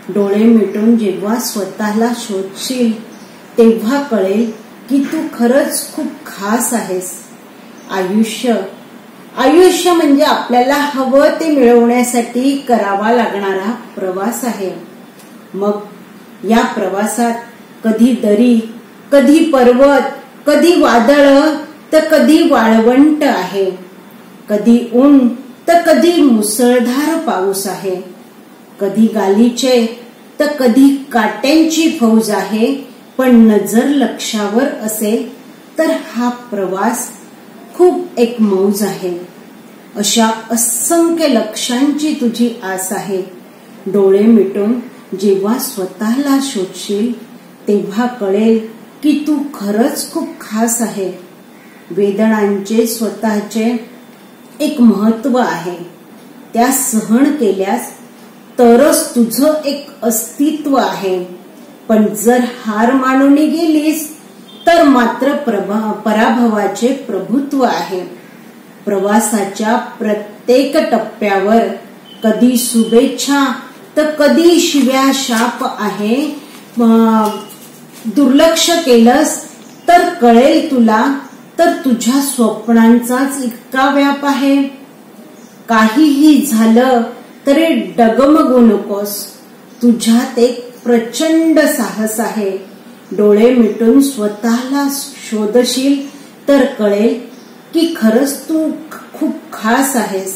डोळे मिटून जेव्हा स्वतःला शोधशील तेव्हा कळेल की तू खरंच खूप खास आहेस। आयुष्य म्हणजे आपल्याला हवं ते मिळवण्यासाठी करावा लागणारा प्रवास आहे। मग या प्रवासात कधी दरी, कधी पर्वत, कधी वादळ तर कधी वाळवंट आहे, कधी ऊन तर कधी मुसळधार पाऊस आहे, कधी गालीचे तर कधी काट्यांची फौज आहे। पण नजर लक्ष्यावर असेल तर हा प्रवास खूप एक मौज आहे। अशा असंख्य लक्ष्यांची तुझी आस आहे। डोळे मिटून जेव्हा स्वतःला शोधशील तेव्हा कळेल की तू खरंच खूप खास आहे। वेदनांचे स्वतःचे एक महत्व आहे, त्या सहन केल्यास तरच तुझं एक अस्तित्व आहे। पण जर हार मानून गेलीस तर मात्र पराभवाचे प्रभुत्व आहे। प्रवासाच्या प्रत्येक टप्प्यावर कधी शुभेच्छा तर कधी शिव्या शाप आहे। दुर्लक्ष केलंस तर कळेल तुला तर तुझ्या स्वप्नांचाच इतका व्याप आहे। काहीही झालं तरी डगमगू नकोस, तुझ्यात एक प्रचंड साहस आहे। डोळे मिटून स्वतःला शोधशील तर कळेल की खरंच तू खूप खास आहेस।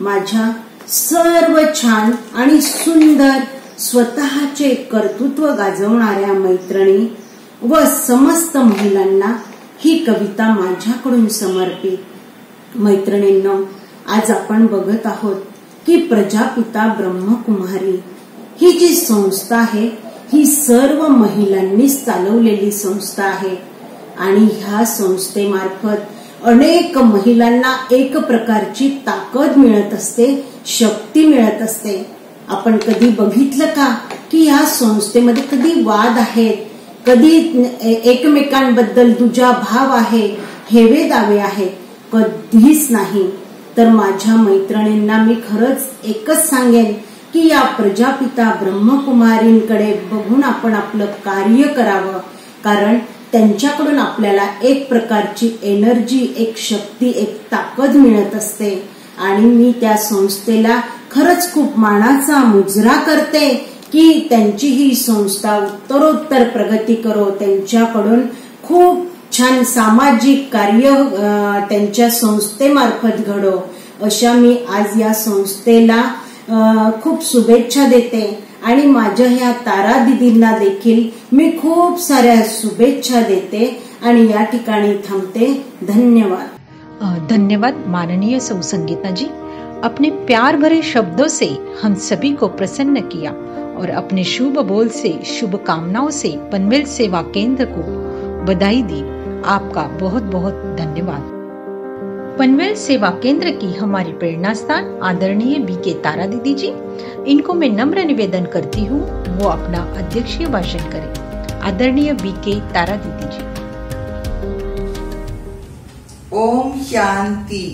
माझ्या सर्व छान आणि सुंदर स्वतःचे कर्तृत्व गाजवणाऱ्या मैत्रिणी व समस्त महिलांना ही कविता माझ्याकडून समर्पित. मैत्रिणींनो, आज आपण बघत आहोत की प्रजापिता ब्रह्मकुमारी ही जी संस्था आहे ही सर्व महिलांनीच चालवलेली संस्था आहे आणि ह्या संस्थेमार्फत अनेक महिलांना एक प्रकारची ताकद मिळत असते, शक्ती मिळत असते. आपण कधी बघितलं का की ह्या संस्थेमध्ये कधी वाद आहेत, कधी एकमेकांबद्दल दुजाभाव आहे, हेवे दावे आहेत? कधीच नाही. तर माझ्या मैत्रिणींना मी खरंच एकच सांगेन की या प्रजापिता ब्रह्मकुमारींकडे बघून आपण आपलं कार्य करावं, कारण त्यांच्याकडून आपल्याला एक प्रकारची एनर्जी, एक शक्ती, एक ताकद मिळत असते. आणि मी त्या संस्थेला खरंच खूप मानाचा मुजरा करते की त्यांची ही संस्था उत्तरोत्तर प्रगती करो, त्यांच्याकडून खूप छान सामाजिक कार्य त्यांच्या संस्थेमार्फत घडो, अशा मी आज या संस्थेला खूप शुभेच्छा देते. आणि माझ्या ह्या तारा दिदींना देखील मी खूप साऱ्या शुभेच्छा देते आणि या ठिकाणी थांबते. धन्यवाद. धन्यवाद माननीय सौ संगीता जी. अपने प्यार भरे शब्दों से हम सभी को प्रसन्न किया और अपने शुभ बोल से, शुभ कामनाओं से पनवेल सेवा केंद्र को बधाई दी. आपका बहुत बहुत धन्यवाद. पनवेल सेवा केंद्र की हमारी प्रेरणा स्थान आदरणीय बीके तारा दीदी जी, इनको मैं नम्र निवेदन करती हूँ वो अपना अध्यक्षीय भाषण करें. आदरणीय बीके तारा दीदी जी. ओम शांति,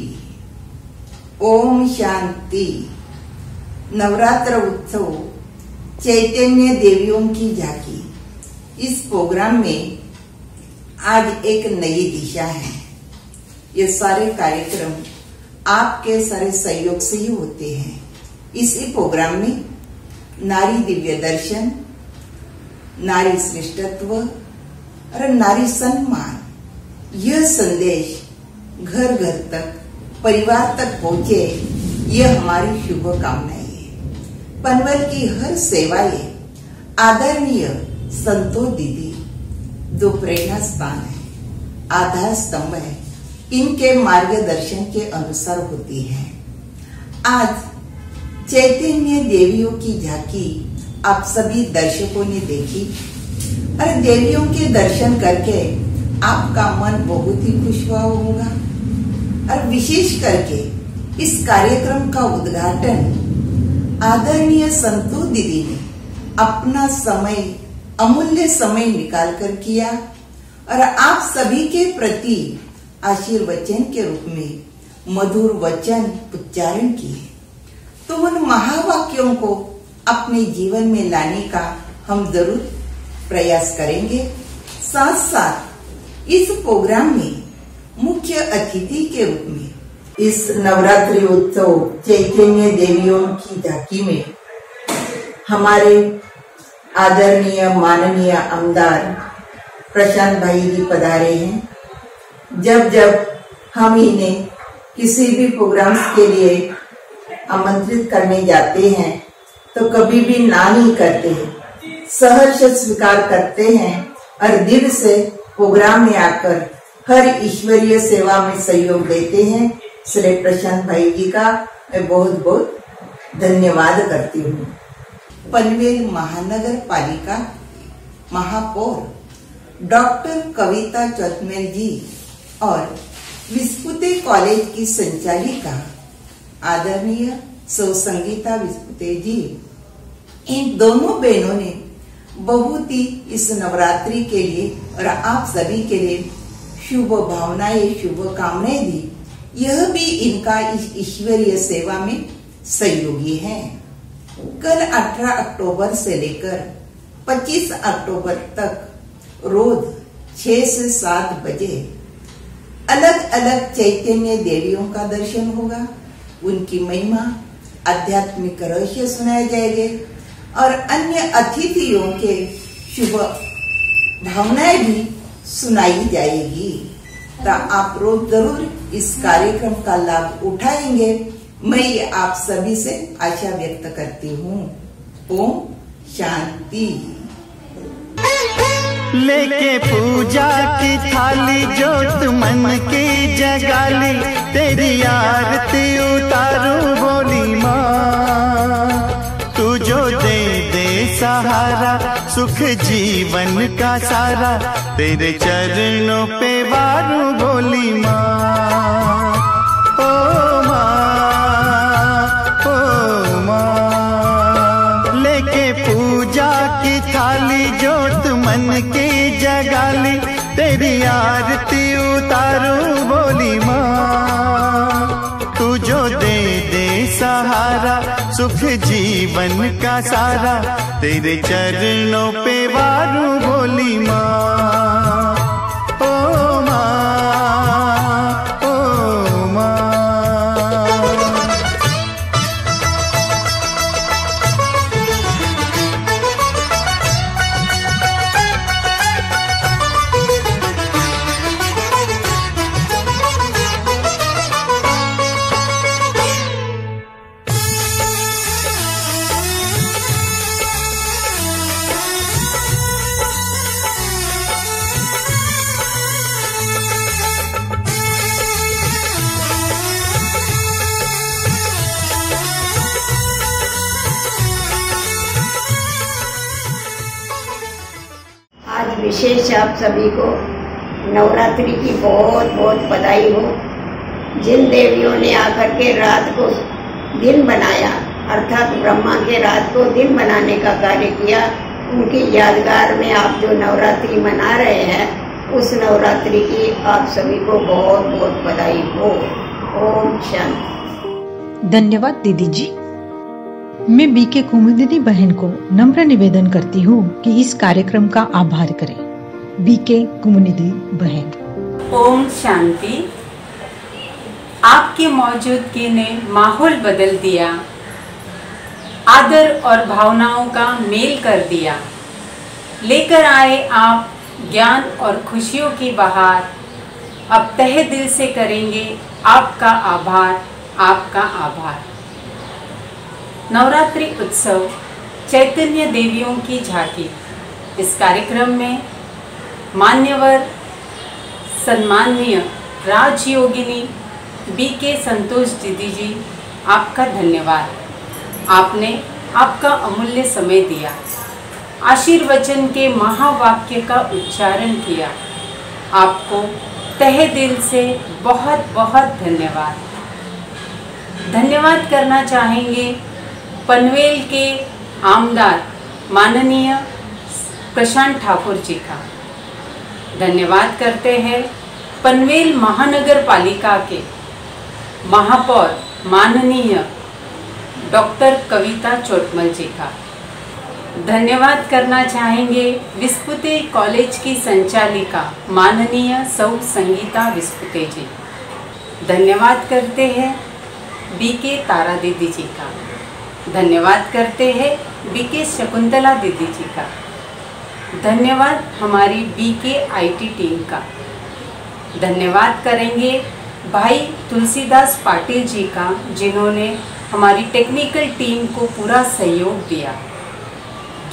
ओम शांति. नवरात्र उत्सव चैतन्य देवियों की झांकी, इस प्रोग्राम में आज एक नई दिशा है. ये सारे कार्यक्रम आपके सारे सहयोग से ही होते हैं. इसी प्रोग्राम में नारी दिव्य दर्शन, नारी श्रेष्ठत्व और नारी सम्मान, यह संदेश घर घर तक, परिवार तक पहुंचे, यह हमारी शुभकामनाएं है. पनवेल की हर सेवाएं आदरणीय संतो दीदी दो प्रेरणा स्थान है, आधार स्तंभ है, इनके मार्गदर्शन के अनुसार होती है. आज चैतन्य देवियों की झांकी आप सभी दर्शकों ने देखी और देवियों के दर्शन करके आपका मन बहुत ही खुश हुआ होगा. और विशेष करके इस कार्यक्रम का उद्घाटन आदरणीय संतो दीदी ने अपना समय, अमूल्य समय निकाल कर किया और आप सभी के प्रति आशीर्वचन के रूप में मधुर वचन उच्चारण किए. तो उन महावाक्यों को अपने जीवन में लाने का हम जरूर प्रयास करेंगे. साथ साथ इस प्रोग्राम में मुख्य अतिथि के रूप में इस नवरात्रि उत्सव चैतन्य देवियों की झांकी में हमारे आदरणीय माननीय आमदार प्रशांत भाई जी पधारे हैं. जब जब हम इन्हें किसी भी प्रोग्राम्स के लिए आमंत्रित करने जाते हैं तो कभी भी ना नहीं करते हैं, सहर्ष स्वीकार करते हैं और दिल से प्रोग्राम में आकर हर ईश्वरीय सेवा में सहयोग देते हैं. श्री प्रशांत भाई जी का मैं बहुत बहुत धन्यवाद करती हूँ. पनवेल महानगर पालिका महापौर डॉक्टर कविता चौतमेल जी और विस्पुते कॉलेज की संचालिका आदरणीय सौ संगीता विस्पुते जी, इन दोनों बहनों ने बहुत ही इस नवरात्रि के लिए और आप सभी के लिए शुभ भावनाएं, शुभ कामनाएं दी. यह भी इनका इस ईश्वरीय सेवा में सहयोगी है. कल 18 अक्टूबर से लेकर 25 अक्टूबर तक रोज 6 से 7 बजे अलग अलग चैतन्य देवियों का दर्शन होगा. उनकी महिमा, आध्यात्मिक रहस्य सुनाए जाएंगे और अन्य अतिथियों के शुभ भावनाएं भी सुनाई जाएगी. तो आप रोज जरूर इस कार्यक्रम का लाभ उठाएंगे, मैं ये आप सभी से आशा व्यक्त करती हूँ. ओम शांति. लेके पूजा की थाली जोत मन की जगाली, तेरी आरती उतारूं बोली माँ। तू जो दे दे सहारा सुख जीवन का सारा, तेरे चरणों पे वारूं बोली माँ। ओ माँ लेके पूजा की थाली जोत मन की जगाली, तेरी आरती उतारूं बोली माँ। तू जो दे दे सहारा सुख जीवन का सारा, तेरे चरणों पे वारूं बोली माँ। ओ माँ, ओ माँ। विशेष आप सभी को नवरात्रि की बहुत बहुत बधाई हो। जिन देवियों ने आकर के रात को दिन बनाया, अर्थात ब्रह्मा के रात को दिन बनाने का कार्य किया, उनकी यादगार में आप जो नवरात्रि मना रहे हैं, उस नवरात्रि की आप सभी को बहुत बहुत बधाई हो। ओम शांति। धन्यवाद दीदी जी। मैं बीके कुमुदिनी बहन को नम्र निवेदन करती हूँ कि इस कार्यक्रम का आभार करें। बीके कुमुदिनी बहन। ओम शांति। आपकी मौजूदगी ने माहौल बदल दिया, आदर और भावनाओं का मेल कर दिया। लेकर आए आप ज्ञान और खुशियों की बहार। अब तहे दिल से करेंगे आपका आभार, आपका आभार। नवरात्रि उत्सव चैतन्य देवियों की झांकी। इस कार्यक्रम में मान्यवर सम्माननीय राजयोगिनी बीके संतोष दीदी जी, आपका धन्यवाद। आपने आपका अमूल्य समय दिया, आशीर्वचन के महावाक्य का उच्चारण किया। आपको तहे दिल से बहुत बहुत धन्यवाद। धन्यवाद करना चाहेंगे पनवेल के आमदार माननीय प्रशांत ठाकुर जी का। धन्यवाद करते हैं पनवेल महानगर पालिका के महापौर माननीय डॉक्टर कविता चोटमल जी का। धन्यवाद करना चाहेंगे विस्पुते कॉलेज की संचालिका माननीय सौ संगीता विस्पुते जी। धन्यवाद करते हैं बीके तारा दीदी जी का। धन्यवाद करते हैं बीके शकुंतला दीदी जी का। धन्यवाद हमारी बीके आईटी टीम का। धन्यवाद करेंगे भाई तुलसीदास पाटिल जी का, जिन्होंने हमारी टेक्निकल टीम को पूरा सहयोग दिया।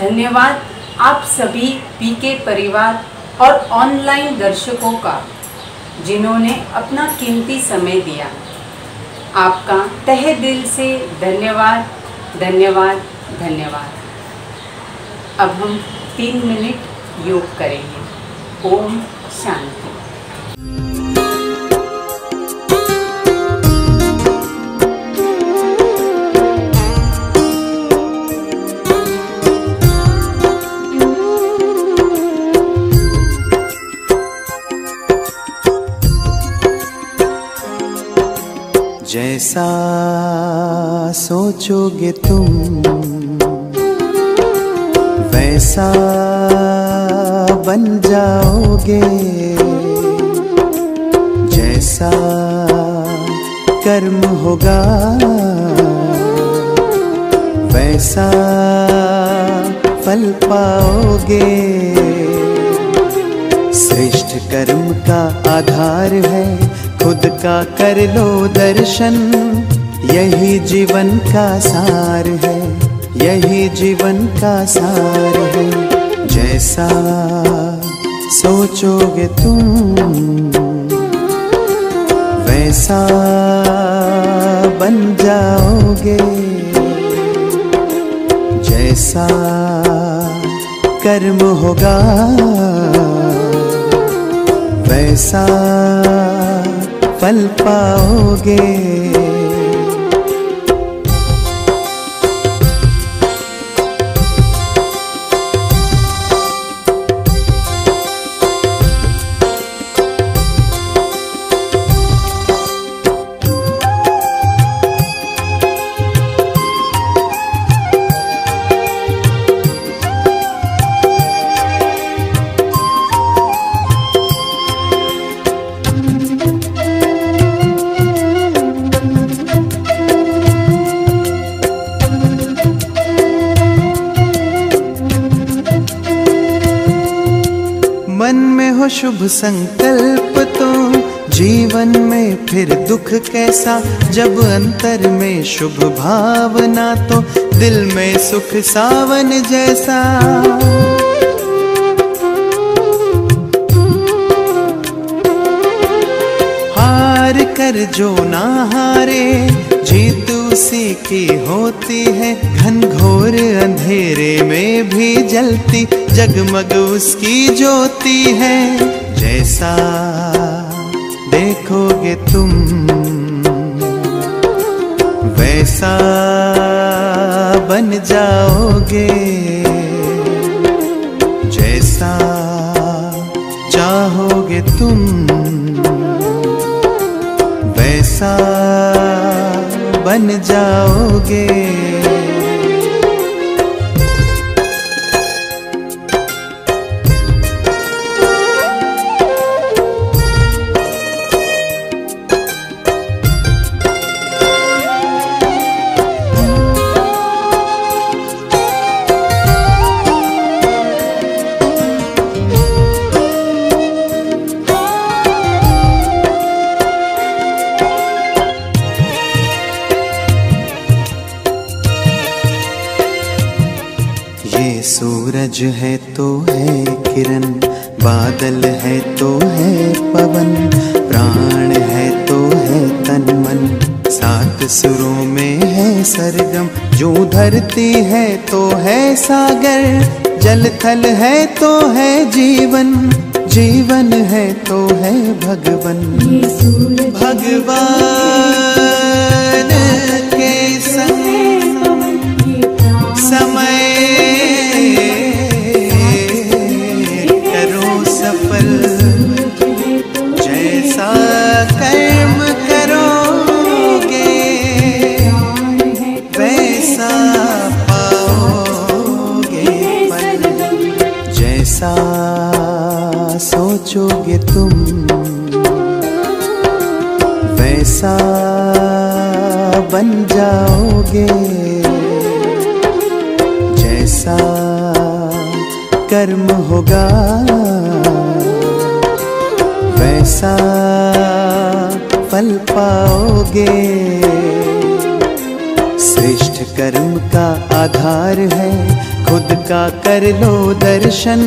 धन्यवाद आप सभी बीके परिवार और ऑनलाइन दर्शकों का, जिन्होंने अपना कीमती समय दिया। आपका तहे दिल से धन्यवाद, धन्यवाद, धन्यवाद। अब हम 3 मिनट योग करेंगे। ओम शांति। जैसा सोचोगे तुम वैसा बन जाओगे, जैसा कर्म होगा वैसा फल पाओगे। श्रेष्ठ कर्म का आधार है खुद का कर लो दर्शन, यही जीवन का सार है, यही जीवन का सार है। जैसा सोचोगे तुम वैसा बन जाओगे, जैसा कर्म होगा वैसा फल पाओगे। मन में हो शुभ संकल्प तो जीवन में फिर दुख कैसा, जब अंतर में शुभ भावना तो दिल में सुख सावन जैसा। हार कर जो ना हारे जीत उसी की होती है, घनघोर अंधेरे में भी जलती जगमग उसकी ज्योति है। जैसा देखोगे तुम वैसा बन जाओगे, जैसा चाहोगे तुम वैसा बन जाओगे। ये सूरज है तो है किरण, बादल है तो है पवन, प्राण है तो है तन मन, सात सुरों में है सरगम। जो धरती है तो है सागर, जल थल है तो है जीवन, जीवन है तो है भगवन। भगवान के संग समय करो सफल, जैसा कर्म करोगे वैसा पाओगे फल, जैसा सोचोगे तुम वैसा बन जाओगे, जैसा कर्म होगा वैसा फल पाओगे। श्रेष्ठ कर्म का आधार है खुद का कर लो दर्शन,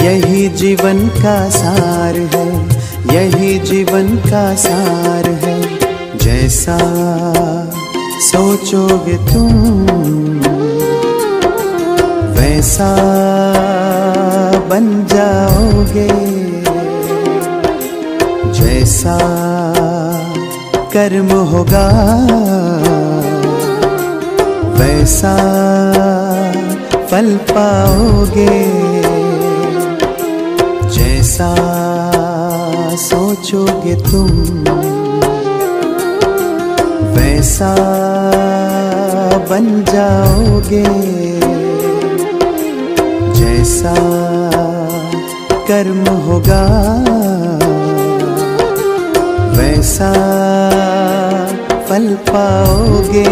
यही जीवन का सार है, यही जीवन का सार है। जैसा सोचोगे तुम वैसा बन जाओगे, जैसा कर्म होगा वैसा फल पाओगे। जैसा सोचोगे तुम वैसा बन जाओगे, जैसा कर्म होगा वैसा फल पाओगे।